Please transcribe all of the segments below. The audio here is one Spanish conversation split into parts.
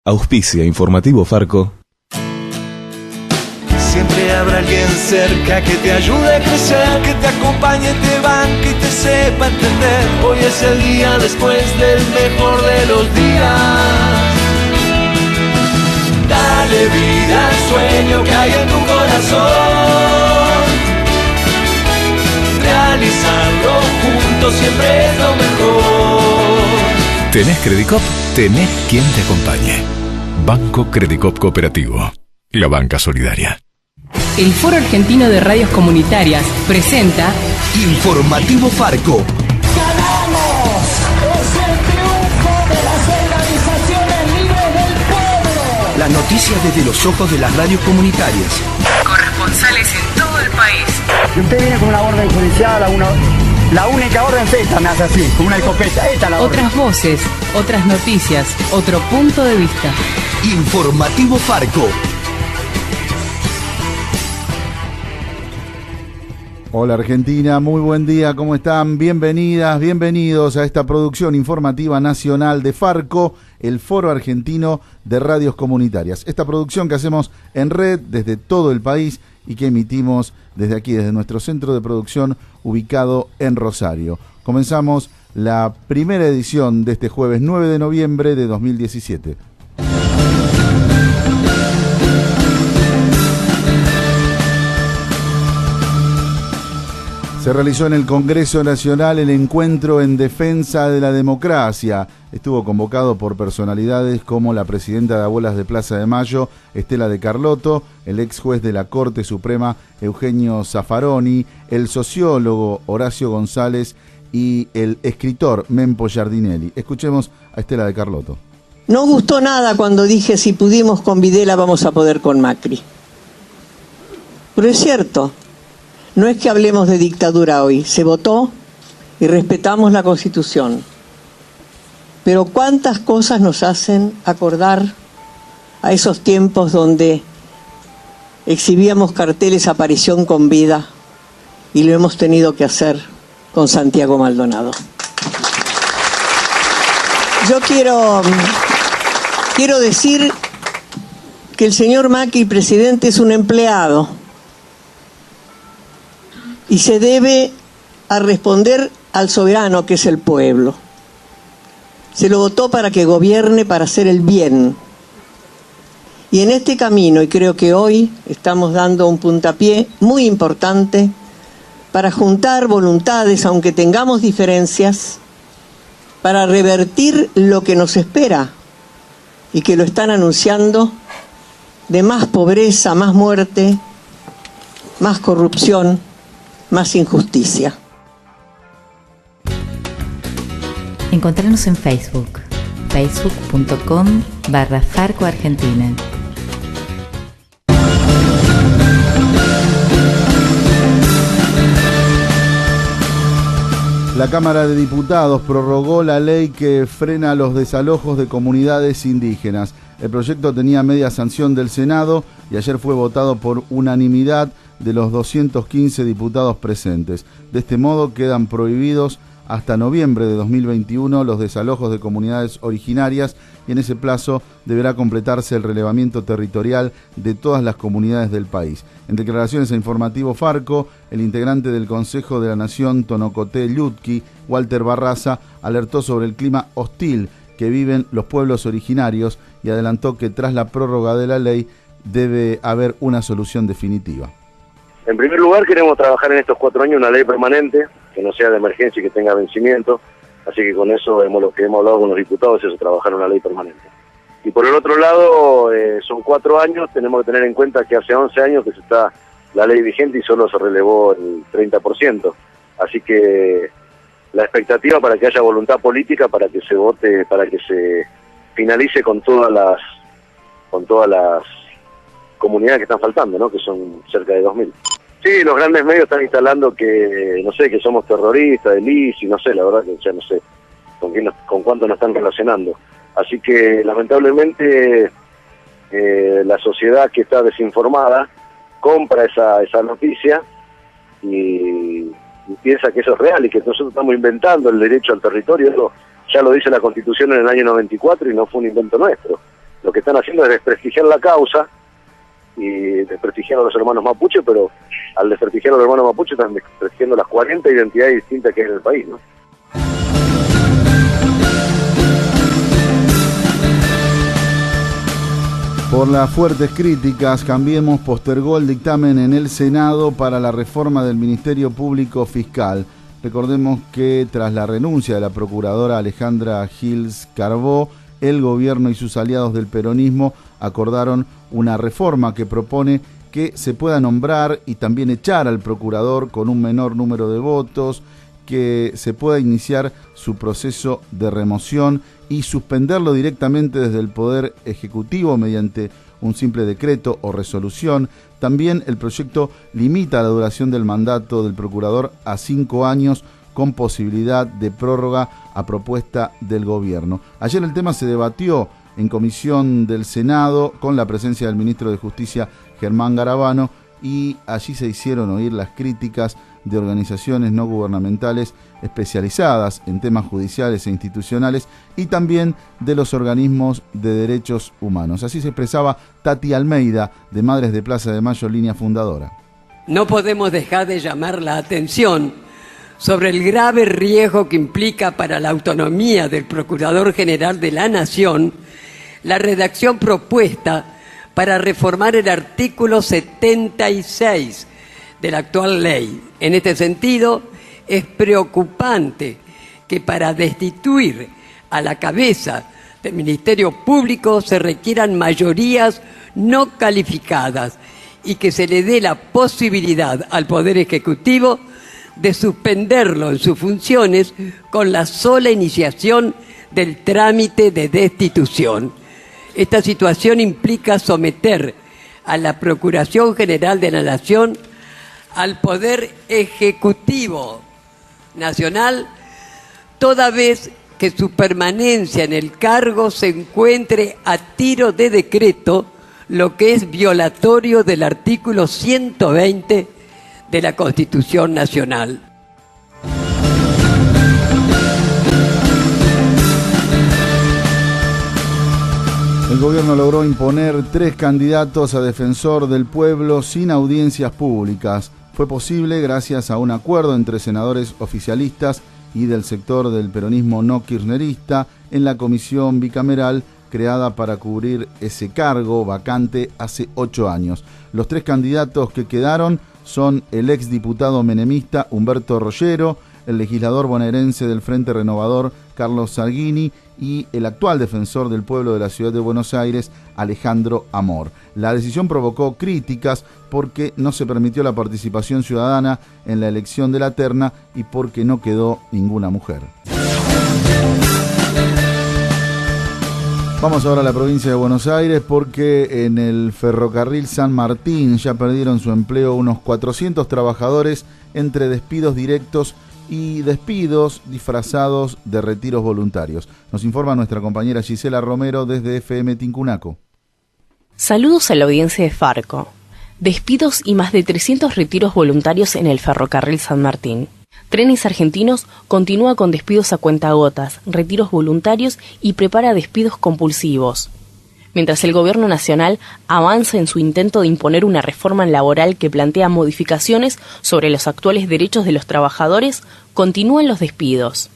Auspicia Informativo Farco. Siempre habrá alguien cerca que te ayude a crecer, que te acompañe, te banque y te sepa entender. Hoy es el día después del mejor de los días. Dale vida al sueño que hay en tu corazón. Realizarlo juntos siempre es lo mejor. ¿Tenés Credicop? Tenés quien te acompañe. Banco Credicop Cooperativo. La banca solidaria. El Foro Argentino de Radios Comunitarias presenta Informativo Farco. ¡Ganamos! ¡Es el triunfo de las organizaciones libres del pueblo! Las noticias desde los ojos de las radios comunitarias. corresponsales en todo el país. Si usted viene con una orden judicial, la única orden es esta, me hace así, con una escopeta. Esta es la orden. Otras voces, otras noticias, otro punto de vista. Informativo Farco. Hola Argentina, muy buen día, ¿cómo están? Bienvenidas, bienvenidos a esta producción informativa nacional de Farco, el Foro Argentino de Radios Comunitarias. Esta producción que hacemos en red desde todo el país y que emitimos desde aquí, desde nuestro centro de producción ubicado en Rosario. Comenzamos la primera edición de este jueves 9 de noviembre de 2017. Se realizó en el Congreso Nacional el encuentro en defensa de la democracia. Estuvo convocado por personalidades como la presidenta de Abuelas de Plaza de Mayo, Estela de Carlotto, el ex juez de la Corte Suprema, Eugenio Zaffaroni, el sociólogo Horacio González y el escritor Mempo Giardinelli. Escuchemos a Estela de Carlotto. No gustó nada cuando dije si pudimos con Videla vamos a poder con Macri. Pero es cierto. No es que hablemos de dictadura hoy, se votó y respetamos la Constitución. Pero cuántas cosas nos hacen acordar a esos tiempos donde exhibíamos carteles aparición con vida y lo hemos tenido que hacer con Santiago Maldonado. Yo quiero decir que el señor Macri, presidente, es un empleado y se debe a responder al soberano que es el pueblo. Se lo votó para que gobierne, para hacer el bien. Y en este camino, y creo que hoy estamos dando un puntapié muy importante para juntar voluntades, aunque tengamos diferencias, para revertir lo que nos espera y que lo están anunciando de más pobreza, más muerte, más corrupción, más injusticia. Encontrarnos en Facebook, facebook.com/Farco Argentina. La Cámara de Diputados prorrogó la ley que frena los desalojos de comunidades indígenas. El proyecto tenía media sanción del Senado y ayer fue votado por unanimidad de los 215 diputados presentes. De este modo quedan prohibidos hasta noviembre de 2021 los desalojos de comunidades originarias y en ese plazo deberá completarse el relevamiento territorial de todas las comunidades del país. En declaraciones a Informativo Farco, el integrante del Consejo de la Nación Tonocoté Llutqui, Walter Barraza, alertó sobre el clima hostil que viven los pueblos originarios y adelantó que tras la prórroga de la ley debe haber una solución definitiva. En primer lugar, queremos trabajar en estos 4 años una ley permanente, que no sea de emergencia y que tenga vencimiento, así que con eso lo que hemos hablado con los diputados es trabajar una ley permanente. Y por el otro lado, son 4 años, tenemos que tener en cuenta que hace 11 años que está la ley vigente y solo se relevó el 30%, así que la expectativa para que haya voluntad política, para que se vote, para que se finalice con todas las comunidades que están faltando, ¿no? Que son cerca de 2.000. Sí, los grandes medios están instalando que, no sé, que somos terroristas, del ISIS, no sé, la verdad que ya no sé con cuánto nos están relacionando. Así que, lamentablemente, la sociedad que está desinformada compra esa noticia y piensa que eso es real y que nosotros estamos inventando el derecho al territorio. Eso ya lo dice la Constitución en el año 94 y no fue un invento nuestro. lo que están haciendo es desprestigiar la causa y desprestigiar a los hermanos mapuche, pero al desprestigiar a los hermanos mapuche están desprestigiando las 40 identidades distintas que hay en el país, ¿no? Por las fuertes críticas, Cambiemos postergó el dictamen en el Senado para la reforma del Ministerio Público Fiscal. Recordemos que tras la renuncia de la procuradora Alejandra Gils Carbó, el gobierno y sus aliados del peronismo acordaron una reforma que propone que se pueda nombrar y también echar al procurador con un menor número de votos, que se pueda iniciar su proceso de remoción y suspenderlo directamente desde el Poder Ejecutivo mediante un simple decreto o resolución. También el proyecto limita la duración del mandato del procurador a 5 años con posibilidad de prórroga a propuesta del gobierno. Ayer el tema se debatió en comisión del Senado con la presencia del ministro de Justicia, Germán Garabano, y allí se hicieron oír las críticas de organizaciones no gubernamentales especializadas en temas judiciales e institucionales y también de los organismos de derechos humanos. Así se expresaba Tati Almeida, de Madres de Plaza de Mayo, línea fundadora. No podemos dejar de llamar la atención sobre el grave riesgo que implica para la autonomía del Procurador General de la Nación la redacción propuesta para reformar el artículo 76 de la actual ley. En este sentido, es preocupante que para destituir a la cabeza del Ministerio Público se requieran mayorías no calificadas y que se le dé la posibilidad al Poder Ejecutivo de suspenderlo en sus funciones con la sola iniciación del trámite de destitución. Esta situación implica someter a la Procuración General de la Nación al Poder Ejecutivo Nacional, toda vez que su permanencia en el cargo se encuentre a tiro de decreto, lo que es violatorio del artículo 120 de la Constitución Nacional. El gobierno logró imponer 3 candidatos a defensor del pueblo sin audiencias públicas. Fue posible gracias a un acuerdo entre senadores oficialistas y del sector del peronismo no kirchnerista en la comisión bicameral creada para cubrir ese cargo vacante hace 8 años. Los 3 candidatos que quedaron son el exdiputado menemista Humberto Rollero, el legislador bonaerense del Frente Renovador Carlos Sargini y el actual defensor del pueblo de la ciudad de Buenos Aires, Alejandro Amor. La decisión provocó críticas porque no se permitió la participación ciudadana en la elección de la terna y porque no quedó ninguna mujer. Vamos ahora a la provincia de Buenos Aires porque en el ferrocarril San Martín ya perdieron su empleo unos 400 trabajadores entre despidos directos y despidos disfrazados de retiros voluntarios. Nos informa nuestra compañera Gisela Romero desde FM Tincunaco. Saludos a la audiencia de Farco. Despidos y más de 300 retiros voluntarios en el ferrocarril San Martín. Trenes Argentinos continúa con despidos a cuentagotas, retiros voluntarios y prepara despidos compulsivos. Mientras el gobierno nacional avanza en su intento de imponer una reforma laboral que plantea modificaciones sobre los actuales derechos de los trabajadores, continúan los despidos.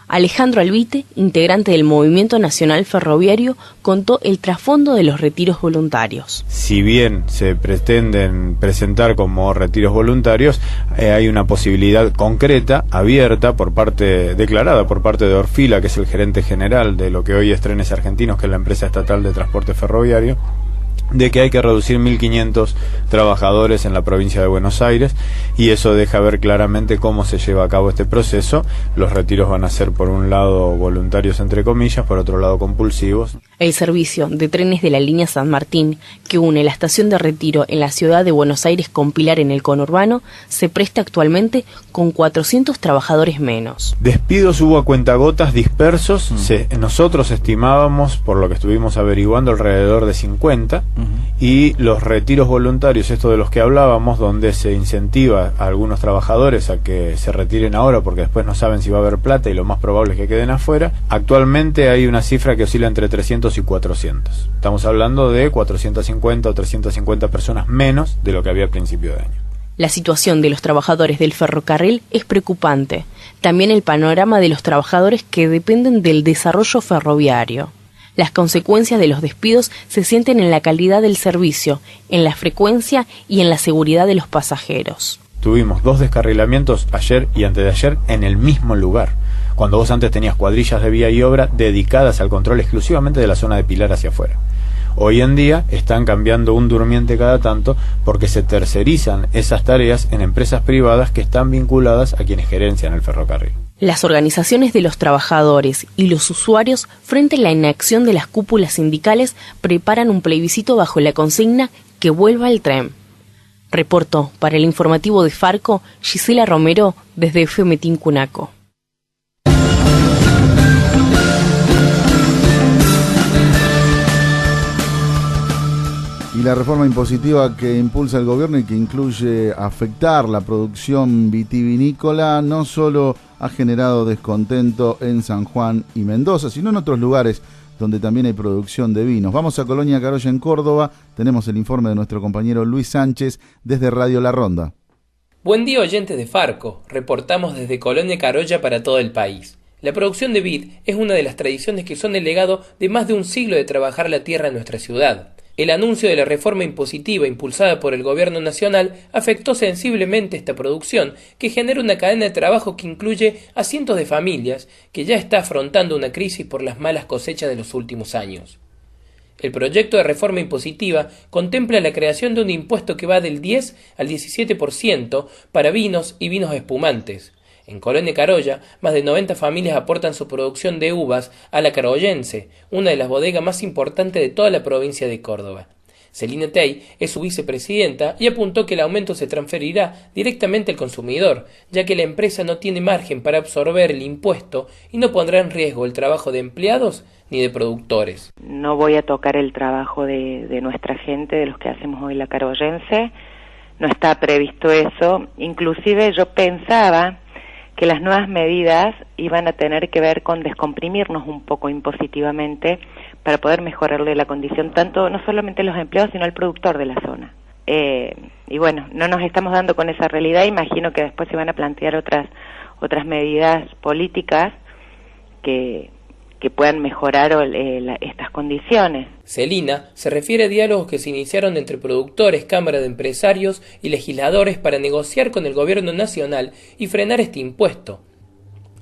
Alejandro Albite, integrante del Movimiento Nacional Ferroviario, contó el trasfondo de los retiros voluntarios. Si bien se pretenden presentar como retiros voluntarios, hay una posibilidad concreta, abierta, declarada por parte de Orfila, que es el gerente general de lo que hoy es Trenes Argentinos, que es la empresa estatal de transporte ferroviario, de que hay que reducir 1.500 trabajadores en la provincia de Buenos Aires, y eso deja ver claramente cómo se lleva a cabo este proceso. Los retiros van a ser, por un lado, voluntarios entre comillas, por otro lado, compulsivos. El servicio de trenes de la línea San Martín, que une la estación de Retiro en la ciudad de Buenos Aires con Pilar en el conurbano, se presta actualmente con 400 trabajadores menos. Despidos hubo a cuentagotas dispersos. Nosotros estimábamos, por lo que estuvimos averiguando, alrededor de 50. Y los retiros voluntarios, esto de los que hablábamos, donde se incentiva a algunos trabajadores a que se retiren ahora porque después no saben si va a haber plata y lo más probable es que queden afuera, actualmente hay una cifra que oscila entre 300 y 400. Estamos hablando de 450 o 350 personas menos de lo que había a principio de año. La situación de los trabajadores del ferrocarril es preocupante. También el panorama de los trabajadores que dependen del desarrollo ferroviario. Las consecuencias de los despidos se sienten en la calidad del servicio, en la frecuencia y en la seguridad de los pasajeros. Tuvimos 2 descarrilamientos ayer y antes de ayer en el mismo lugar, cuando vos antes tenías cuadrillas de vía y obra dedicadas al control exclusivamente de la zona de Pilar hacia afuera. Hoy en día están cambiando un durmiente cada tanto porque se tercerizan esas tareas en empresas privadas que están vinculadas a quienes gerencian el ferrocarril. Las organizaciones de los trabajadores y los usuarios, frente a la inacción de las cúpulas sindicales, preparan un plebiscito bajo la consigna que vuelva el tren. Reportó para el informativo de Farco Gisela Romero desde FM Tincunaco. Y la reforma impositiva que impulsa el gobierno y que incluye afectar la producción vitivinícola no solo ha generado descontento en San Juan y Mendoza, sino en otros lugares donde también hay producción de vinos. Vamos a Colonia Carolla en Córdoba, tenemos el informe de nuestro compañero Luis Sánchez desde Radio La Ronda. Buen día, oyentes de Farco, reportamos desde Colonia Carolla para todo el país. La producción de vid es una de las tradiciones que son el legado de más de un siglo de trabajar la tierra en nuestra ciudad. El anuncio de la reforma impositiva impulsada por el gobierno nacional afectó sensiblemente esta producción, que genera una cadena de trabajo que incluye a cientos de familias que ya está afrontando una crisis por las malas cosechas de los últimos años. El proyecto de reforma impositiva contempla la creación de un impuesto que va del 10 al 17% para vinos y vinos espumantes. En Colonia Carolla, más de 90 familias aportan su producción de uvas a la Carollense, una de las bodegas más importantes de toda la provincia de Córdoba. Celina Tey es su vicepresidenta y apuntó que el aumento se transferirá directamente al consumidor, ya que la empresa no tiene margen para absorber el impuesto y no pondrá en riesgo el trabajo de empleados ni de productores. No voy a tocar el trabajo de nuestra gente, de los que hacemos hoy la Carollense, no está previsto eso. Inclusive yo pensaba que las nuevas medidas iban a tener que ver con descomprimirnos un poco impositivamente para poder mejorarle la condición tanto, no solamente a los empleados, sino al productor de la zona. Y bueno, no nos estamos dando con esa realidad. Imagino que después se van a plantear otras medidas políticas que puedan mejorar estas condiciones. Celina se refiere a diálogos que se iniciaron entre productores, cámara de empresarios y legisladores para negociar con el gobierno nacional y frenar este impuesto.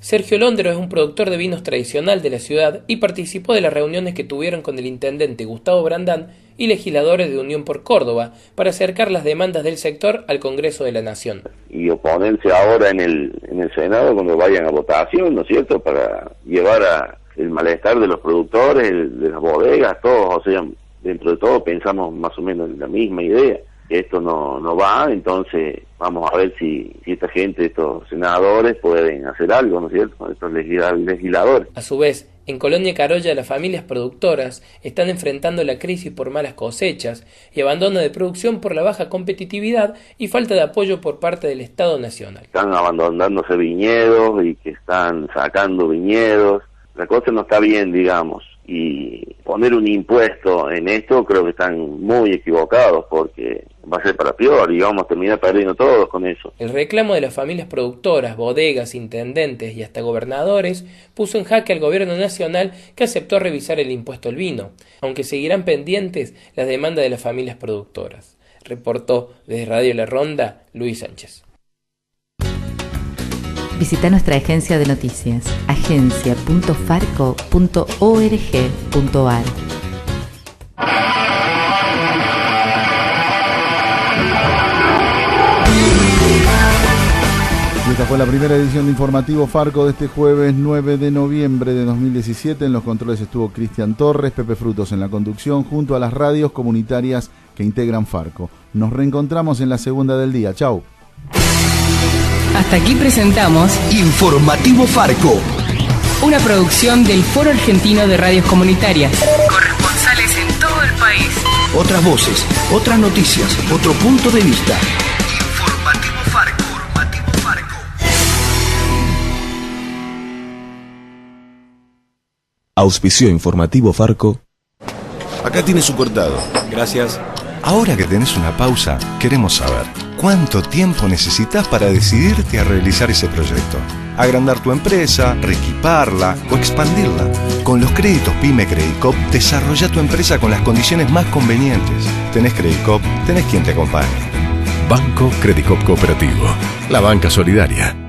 Sergio Londero es un productor de vinos tradicional de la ciudad y participó de las reuniones que tuvieron con el intendente Gustavo Brandán y legisladores de Unión por Córdoba para acercar las demandas del sector al Congreso de la Nación. Y oponerse ahora en el Senado cuando vayan a votación, ¿no es cierto?, para llevar a el malestar de los productores, de las bodegas, todos, o sea, dentro de todo pensamos más o menos en la misma idea, que esto no va, entonces vamos a ver si esta gente, estos senadores pueden hacer algo, ¿no es cierto?, con estos legisladores. A su vez, en Colonia Carolla las familias productoras están enfrentando la crisis por malas cosechas y abandono de producción por la baja competitividad y falta de apoyo por parte del Estado Nacional. Están abandonándose viñedos y que están sacando viñedos. La cosa no está bien, digamos, y poner un impuesto en esto creo que están muy equivocados porque va a ser para peor y vamos a terminar perdiendo todos con eso. El reclamo de las familias productoras, bodegas, intendentes y hasta gobernadores puso en jaque al gobierno nacional, que aceptó revisar el impuesto al vino, aunque seguirán pendientes las demandas de las familias productoras. Reportó desde Radio La Ronda, Luis Sánchez. Visita nuestra agencia de noticias, agencia.farco.org.ar. Y esta fue la primera edición de Informativo Farco de este jueves 9 de noviembre de 2017. En los controles estuvo Cristian Torres, Pepe Frutos en la conducción, junto a las radios comunitarias que integran Farco. Nos reencontramos en la segunda del día. Chau. Hasta aquí presentamos Informativo Farco, una producción del Foro Argentino de Radios Comunitarias. Corresponsales en todo el país. otras voces, otras noticias, otro punto de vista. Informativo Farco. Auspició Informativo Farco. Acá tiene su cortado. Gracias. Ahora que tenés una pausa, queremos saber ¿cuánto tiempo necesitas para decidirte a realizar ese proyecto? Agrandar tu empresa, reequiparla o expandirla. Con los créditos PYME Credicop, desarrolla tu empresa con las condiciones más convenientes. Tenés Credicop, tenés quien te acompañe. Banco Credicop Cooperativo. La banca solidaria.